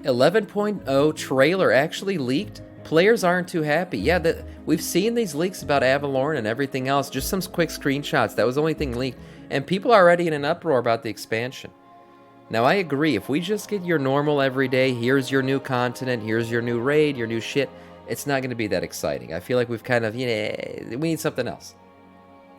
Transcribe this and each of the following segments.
11.0 trailer actually leaked. Players aren't too happy. Yeah, we've seen these leaks about Avalorn and everything else. Just some quick screenshots. That was the only thing leaked. And people are already in an uproar about the expansion. Now, I agree. If we just get your normal everyday, here's your new continent, here's your new raid, your new shit, it's not going to be that exciting. I feel like we've kind of, we need something else.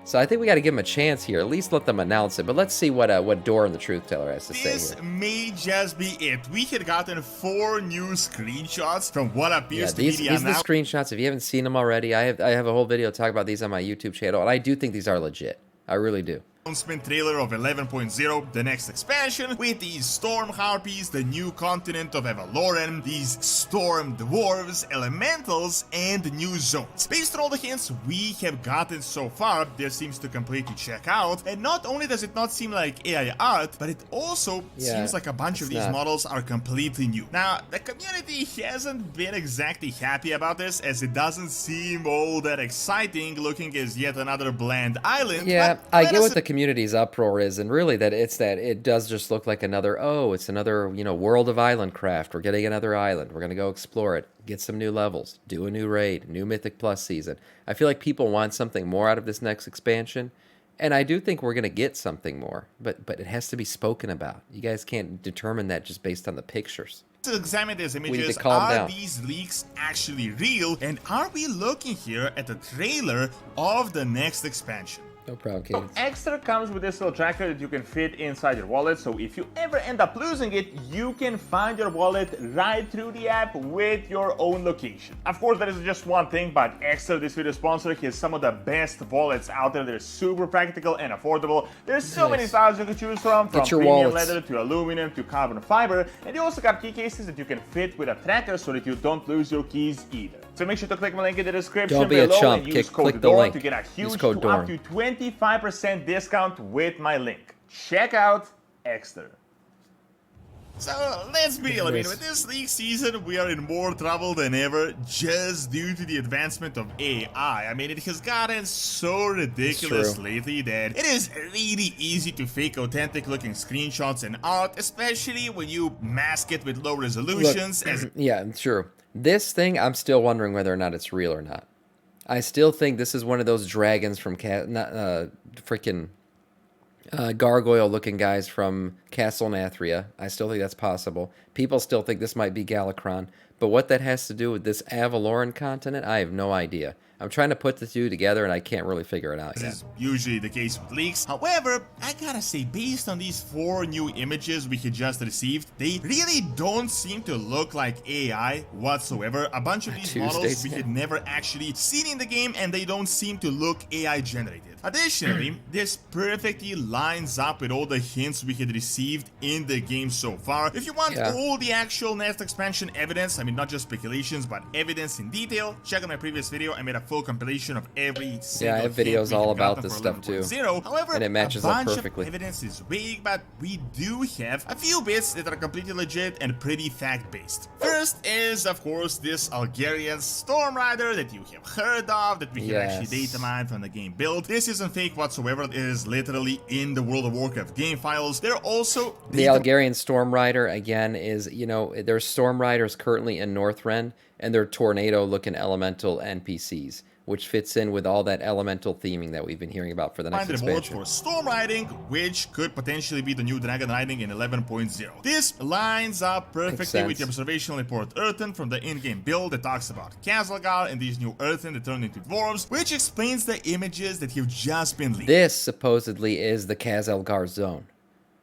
So I think we got to give them a chance here. At least let them announce it. But let's see what Doran the Truth Teller has to say here. This may just be it. We had gotten 4 new screenshots from what appears to be the these are the screenshots. If you haven't seen them already, I have a whole video to talk about these on my YouTube channel, and I do think these are legit. I really do. Announcement trailer of 11.0, the next expansion, with these storm harpies, the new continent of Avalorn, these storm dwarves, elementals, and new zones. Based on all the hints we have gotten so far, this seems to completely check out, and not only does it not seem like AI art, but it also seems like a bunch of these models are completely new. Now, the community hasn't been exactly happy about this, as it doesn't seem all that exciting, looking as yet another bland island. Yeah, I get what the community's uproar is, and really that it does just look like another, it's another, world of island craft. We're getting another island. We're going to go explore it, get some new levels, do a new raid, new Mythic Plus season. I feel like people want something more out of this next expansion, and I do think we're going to get something more, but it has to be spoken about. You guys can't determine that just based on the pictures. To examine these images, are these leaks actually real, and are we looking here at the trailer of the next expansion? No problem, Cadence. Extra comes with this little tracker that you can fit inside your wallet, so if you ever end up losing it, you can find your wallet right through the app with your own location. Of course, that is just one thing, but Extra, this video sponsor, has some of the best wallets out there. They're super practical and affordable. There's so many styles you can choose from premium leather to aluminum to carbon fiber, and they also got key cases that you can fit with a tracker so that you don't lose your keys either. So make sure to click my link in the description below and use code DORN to get a huge up to 25% discount with my link. Check out Extra. So let's be real, with this league season we are in more trouble than ever just due to the advancement of AI. It has gotten so ridiculous lately that it is really easy to fake authentic looking screenshots and art, especially when you mask it with low resolutions. Yeah, true. This thing, I'm still wondering whether or not it's real or not. I still think this is one of those dragons from freaking gargoyle-looking guys from Castle Nathria. I still think that's possible. People still think this might be Galakron. But what that has to do with this Avalorn continent, I have no idea. I'm trying to put the two together, and I can't really figure it out yet. This is usually the case with leaks. However, I gotta say, based on these 4 new images we had just received, they really don't seem to look like AI whatsoever. A bunch of these models we had never actually seen in the game, and they don't seem to look AI generated. Additionally, this perfectly lines up with all the hints we had received in the game so far. If you want all the actual next expansion evidence, not just speculations, but evidence in detail, check out my previous video. I made a full compilation of every single I have videos all about this stuff too. However, and it matches a bunch up perfectly. Of evidence is vague, but we do have a few bits that are completely legit and pretty fact-based. First is, of course, this Algerian Storm Rider that you have heard of, that we have actually data mined from the game build. This isn't fake whatsoever. It is literally in the World of Warcraft game files. They're also the Algerian Storm Rider again is, there's Storm Riders currently in Northrend, and they're tornado-looking elemental NPCs, which fits in with all that elemental theming that we've been hearing about for the next expansion. For storm riding, which could potentially be the new dragon riding in 11.0. This lines up perfectly with the observational report Earthen from the in-game build that talks about Khazalgar and these new Earthen that turn into dwarves, which explains the images that have just been leaked. This supposedly is the Khazalgar zone.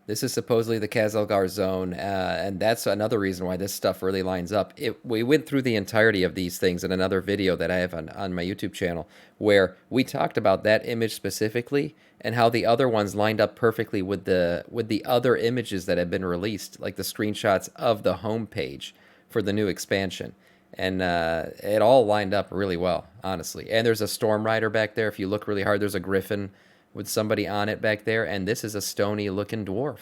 This is supposedly the Khazalgar zone, and that's another reason why this stuff really lines up. We went through the entirety of these things in another video that I have on my YouTube channel, where we talked about that image specifically and how the other ones lined up perfectly with the other images that have been released, like the screenshots of the homepage for the new expansion. And it all lined up really well, honestly. And there's a Storm Rider back there. If you look really hard, there's a Griffin with somebody on it back there, and this is a stony looking dwarf.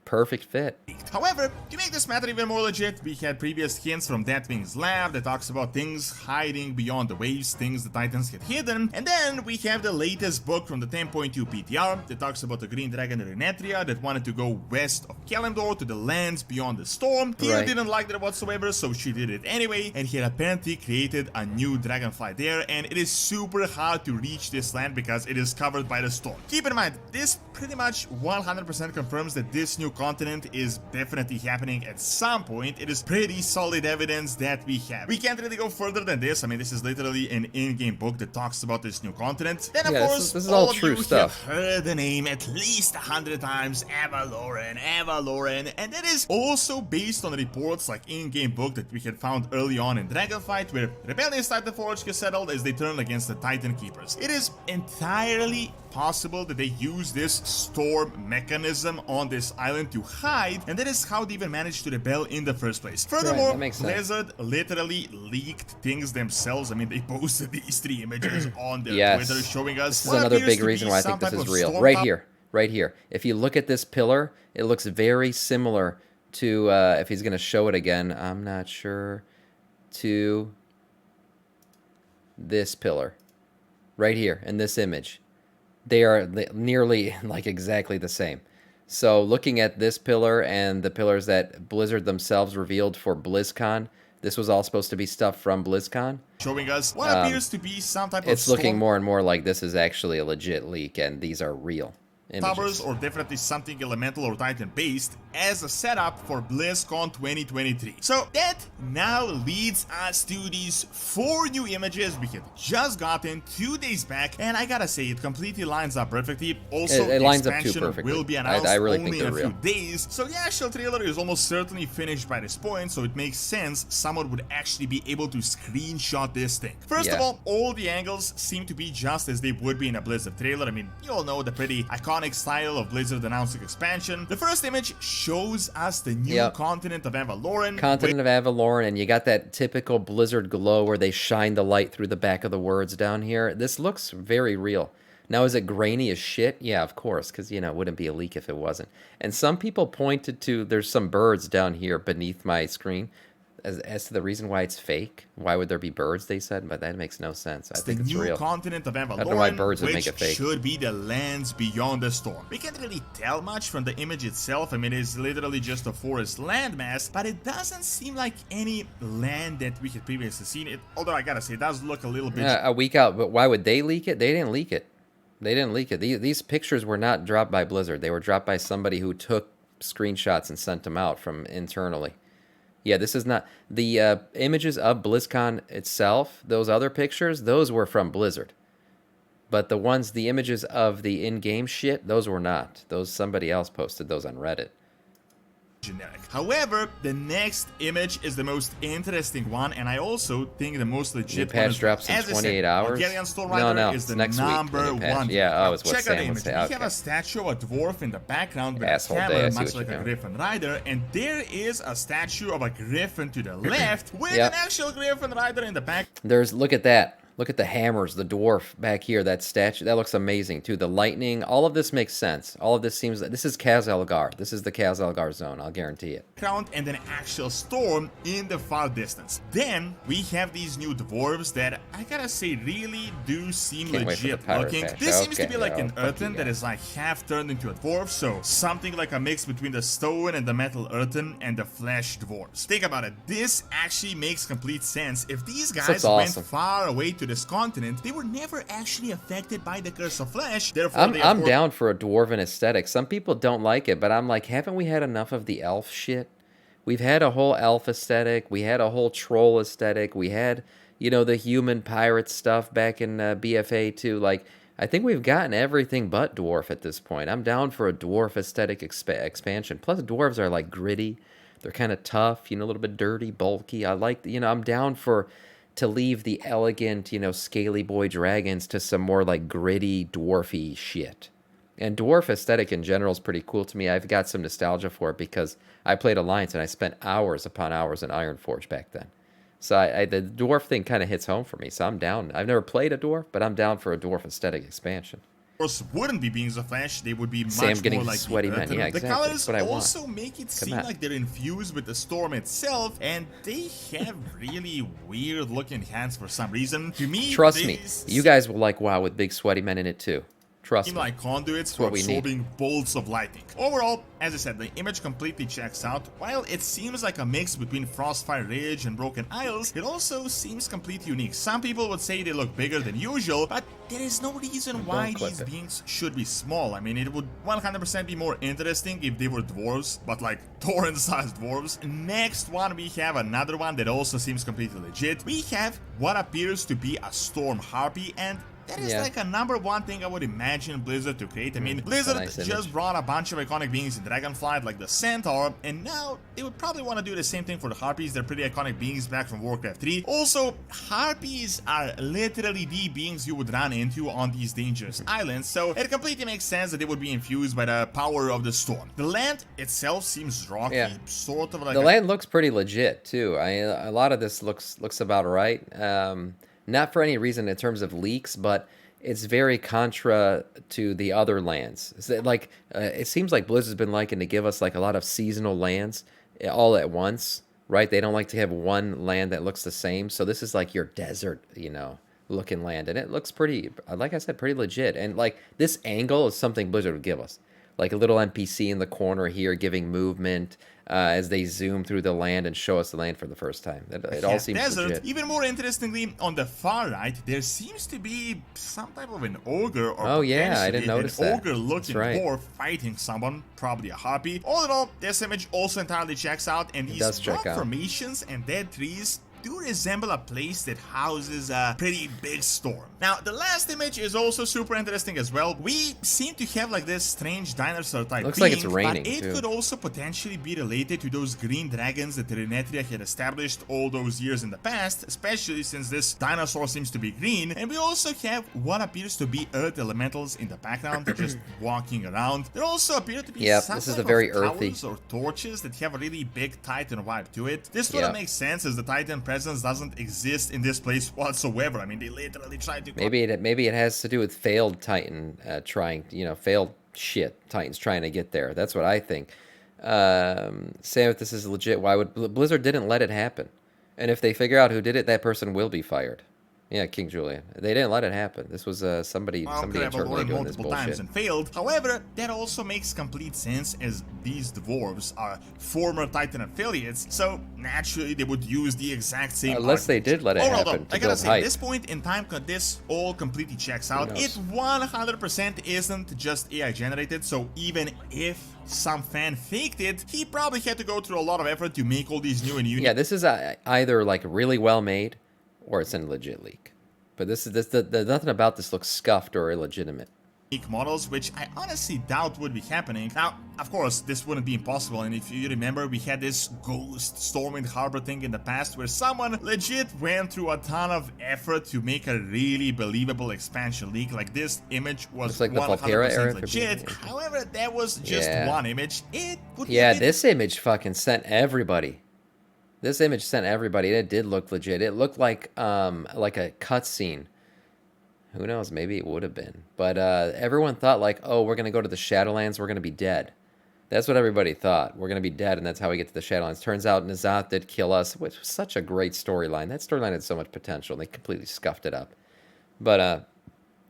perfect fit. However, to make this matter even more legit, we had previous hints from Deathwing's lab that talks about things hiding beyond the waves, things the Titans had hidden, and then we have the latest book from the 10.2 PTR that talks about the Green Dragon Renetria that wanted to go west of Kalimdor to the lands beyond the storm. Tyr didn't like that whatsoever, so she did it anyway, and he had apparently created a new dragonfly there, and it is super hard to reach this land because it is covered by the storm. Keep in mind, this pretty much 100% confirms that this new continent is definitely happening at some point. It is pretty solid evidence that we have. We can't really go further than this. I mean, this is literally an in-game book that talks about this new continent. Then, of course, this is all all of true you stuff. have heard the name at least 100 times, Avaloran, and that is also based on reports like in-game book that we had found early on in Dragonfight, where rebellious Titanforge gets settled as they turn against the Titan Keepers. It is entirely possible that they use this storm mechanism on this island to hide, and that is how they even managed to rebel in the first place. Furthermore, Blizzard literally leaked things themselves. I mean, they posted these 3 images on their Twitter showing us. This is another big reason why I think this is real. Right here. If you look at this pillar, it looks very similar to, if he's going to show it again, I'm not sure, to this pillar. Right here, in this image. They are nearly like exactly the same. So looking at this pillar and the pillars that Blizzard themselves revealed for BlizzCon, this was all supposed to be stuff from BlizzCon. Showing us what appears to be some type of It's looking more and more like this is actually a legit leak and these are real towers, or definitely something elemental or Titan based as a setup for BlizzCon 2023. So that now leads us to these 4 new images we had just gotten 2 days back, and I gotta say it completely lines up perfectly. Also, it lines up too expansion perfectly. will be announced I really only think in a they're few days, so the actual trailer is almost certainly finished by this point, so it makes sense someone would actually be able to screenshot this thing. First of all the angles seem to be just as they would be in a Blizzard trailer. I mean, you all know the pretty iconic style of Blizzard announcing expansion. The first image shows us the new continent of Avaloran. Continent of Avaloran, and you got that typical Blizzard glow where they shine the light through the back of the words down here. This looks very real. Now, is it grainy as shit? Yeah, of course, because, you know, it wouldn't be a leak if it wasn't. And some people pointed to, there's some birds down here beneath my screen. As to the reason why it's fake, why would there be birds? They said, but that makes no sense. I think it's real. The new continent of Avaloran, I don't know why birds would make it fake. Should be the lands beyond the storm. We can't really tell much from the image itself. I mean, it's literally just a forest landmass, but it doesn't seem like any land that we had previously seen. It, although I gotta say, it does look a little bit. A week out, but why would they leak it? They didn't leak it. They didn't leak it. These pictures were not dropped by Blizzard. They were dropped by somebody who took screenshots and sent them out from internally. Yeah, this is not... The images of BlizzCon itself, those other pictures, those were from Blizzard. But the images of the in-game shit, those were not. Somebody else posted those on Reddit. Generic. However, the next image is the most interesting one, and I also think the most legit the patch one. drops in 28 hours? No, is the next number week. 1. Yeah, it's what check Sam out the would image. say. We have a statue of a dwarf in the background with Asshole a camera, day, much like a griffin rider, and there is a statue of a griffin to the left with an actual griffin rider in the back. Look at that. Look at the hammers, the dwarf back here, that statue. That looks amazing, too. The lightning, all of this makes sense. All of this seems... This is Kaz-Elgar. This is the Kaz-Elgar zone, I'll guarantee it. And an actual storm in the far distance. Then, we have these new dwarves that, I gotta say, really do seem legit looking. This seems to be like an earthen that is like half turned into a dwarf, so something like a mix between the stone and the metal earthen and the flesh dwarves. Think about it. This actually makes complete sense. If these guys went far away to this continent, they were never actually affected by the curse of flesh. Therefore, I'm down for a dwarven aesthetic. Some people don't like it, but I'm like, haven't we had enough of the elf shit? We've had a whole elf aesthetic. We had a whole troll aesthetic. We had, you know, the human pirate stuff back in BFA too. Like, I think we've gotten everything but dwarf at this point. I'm down for a dwarf aesthetic expansion. Plus, dwarves are like gritty. They're kind of tough, you know, a little bit dirty, bulky. I like, you know, I'm down to leave the elegant, you know, scaly boy dragons to some more like gritty, dwarfy shit. And dwarf aesthetic in general is pretty cool to me. I've got some nostalgia for it because I played Alliance and I spent hours upon hours in Ironforge back then. So the dwarf thing kind of hits home for me, so I'm down. I've never played a dwarf, but I'm down for a dwarf aesthetic expansion. course, wouldn't be beings of flesh, they would be Sam much getting more like sweaty the men. Earth. Yeah, The exactly. colors That's what I want. also make it seem on. like they're infused with the storm itself, and they have really weird looking hands for some reason. To me, Trust me, you guys will like WoW with big sweaty men in it too. Trust seem me. like conduits for what we need. absorbing bolts of lightning. Overall, as I said, the image completely checks out. While it seems like a mix between Frostfire Ridge and Broken Isles, it also seems completely unique. Some people would say they look bigger than usual, but there is no reason why these beings should be small. I mean, it would 100% be more interesting if they were dwarves, but like Tauren-sized dwarves. Next one, we have another one that also seems completely legit. We have what appears to be a storm harpy, and that is like a #1 thing I would imagine Blizzard to create. I mean, Blizzard just brought a bunch of iconic beings in Dragonflight, like the Centaur, and now they would probably want to do the same thing for the Harpies. They're pretty iconic beings back from Warcraft 3. Also, Harpies are literally the beings you would run into on these dangerous islands, so it completely makes sense that they would be infused by the power of the storm. The land itself seems rocky, sort of like the land looks pretty legit too. A lot of this looks about right. Not for any reason in terms of leaks, but it's very contra to the other lands. It seems like Blizzard's been liking to give us like a lot of seasonal lands all at once, right? They don't like to have one land that looks the same. So this is like your desert, looking land, and it looks pretty, like I said, pretty legit. And like this angle is something Blizzard would give us, like a little NPC in the corner here giving movement. As they zoom through the land and show us the land for the first time. It all seems desert. legit. Even more interestingly, on the far right, there seems to be some type of an ogre or I didn't notice an that. ogre-looking dwarf fighting someone, probably a harpy. All in all, this image also entirely checks out, and these rock formations and dead trees do resemble a place that houses a pretty big storm. Now, the last image is also super interesting as well. We seem to have like this strange dinosaur type Looks being, like it's raining, but it could also potentially be related to those green dragons that Renetria had established all those years in the past, especially since this dinosaur seems to be green. And we also have what appears to be earth elementals in the background, just walking around. There also appear to be some this is type a very of earthy towers or torches that have a really big Titan vibe to it. This sort of makes sense, as the Titan presence doesn't exist in this place whatsoever. I mean, they literally tried to... Maybe it has to do with failed Titan failed Titans trying to get there. That's what I think. Sam, if this is legit, why would Blizzard didn't let it happen? And if they figure out who did it, that person will be fired. Yeah, King Julian. They didn't let it happen. This was somebody internally doing this bullshit. Times and failed. However, that also makes complete sense, as these dwarves are former Titan affiliates, so naturally they would use the exact same unless they did let it happen. I gotta say, at this point in time, this all completely checks out. It 100% isn't just AI generated, so even if some fan faked it, he probably had to go through a lot of effort to make all these new and unique. Yeah, this is either like really well made, or it's in legit leak. But nothing about this looks scuffed or illegitimate. Models, which I honestly doubt would be happening. Now, of course, this wouldn't be impossible, and if you remember, we had this ghost Stormwind Harbor thing in the past where someone legit went through a ton of effort to make a really believable expansion leak. Like, this image was like 100% legit. However, that was just one image. It would be this image fucking sent everybody. This image sent everybody, and it did look legit. It looked like a cutscene. Who knows? Maybe it would have been. But everyone thought like, oh, we're going to go to the Shadowlands. We're going to be dead. That's what everybody thought. We're going to be dead, and that's how we get to the Shadowlands. Turns out N'Zoth did kill us, which was such a great storyline. That storyline had so much potential, and they completely scuffed it up. But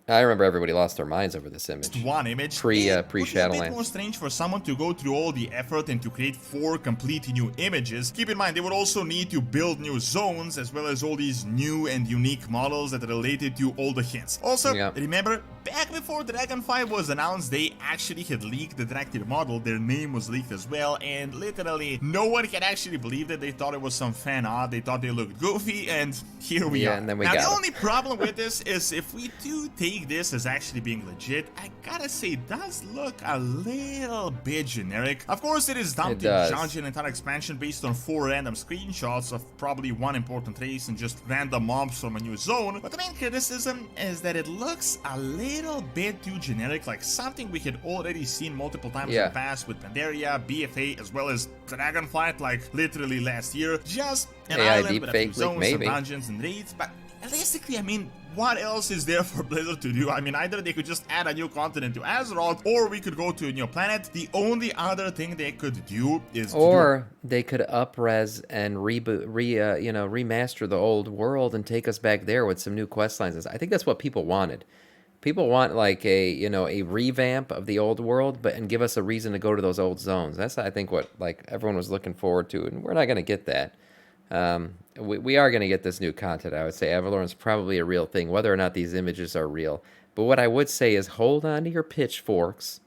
I remember everybody lost their minds over this image. One image. Pre-Shadowlands. It's a bit more strange for someone to go through all the effort and to create 4 completely new images. Keep in mind, they would also need to build new zones, as well as all these new and unique models that are related to all the hints. Also, remember, back before Dragonflight was announced, they actually had leaked the Draktyr model. Their name was leaked as well, and literally no one had actually believed it. They thought it was some fan art. They thought they looked goofy, and here we are. And then we now, got the only problem with this is if we do take this as actually being legit, I gotta say, it does look a little bit generic. Of course, it is dumb to judge an entire expansion based on 4 random screenshots of probably one important race and just random mobs from a new zone, but the main criticism is that it looks a little bit too generic, like something we had already seen multiple times in the past with Pandaria, BFA, as well as Dragonflight, like literally last year. Just an island with a few zones, some dungeons and raids, but at least realistically, I mean, what else is there for Blizzard to do? I mean, either they could just add a new continent to Azeroth, or we could go to a new planet. The only other thing they could do is Or they could up-res and remaster the old world and take us back there with some new quest lines. I think that's what people wanted. People want like a revamp of the old world, and give us a reason to go to those old zones. That's I think what like everyone was looking forward to, and we're not going to get that. We are going to get this new content. I would say Avalorn is probably a real thing, whether or not these images are real. But what I would say is hold on to your pitchforks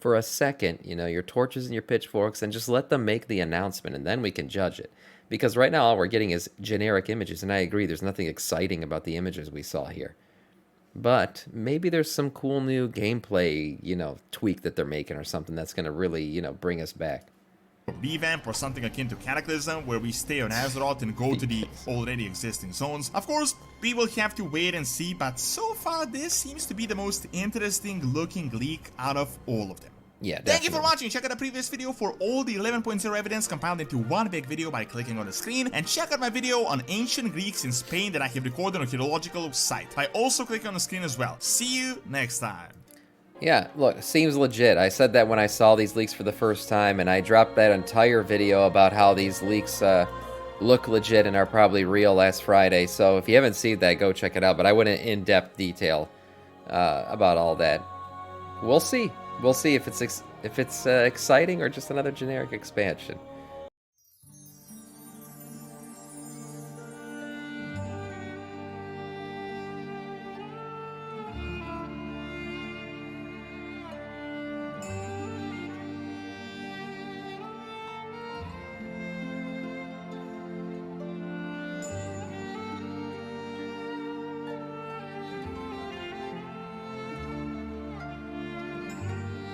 for a second, your torches and your pitchforks, and just let them make the announcement, and then we can judge it. Because right now all we're getting is generic images, and I agree, there's nothing exciting about the images we saw here. But maybe there's some cool new gameplay, tweak that they're making or something that's going to really, bring us back. revamp or something akin to Cataclysm, where we stay on Azeroth and go to the already existing zones. Of course, we will have to wait and see, but so far this seems to be the most interesting looking leak out of all of them. Yeah, Thank you for watching. Check out the previous video for all the 11.0 evidence compiled into one big video by clicking on the screen, and check out my video on ancient Greeks in Spain that I have recorded on a archaeological site by also clicking on the screen as well. See you next time. Yeah, look, seems legit. I said that when I saw these leaks for the first time, and I dropped that entire video about how these leaks look legit and are probably real last Friday. So if you haven't seen that, go check it out. But I went in in-depth detail about all that. We'll see. We'll see if it's exciting or just another generic expansion.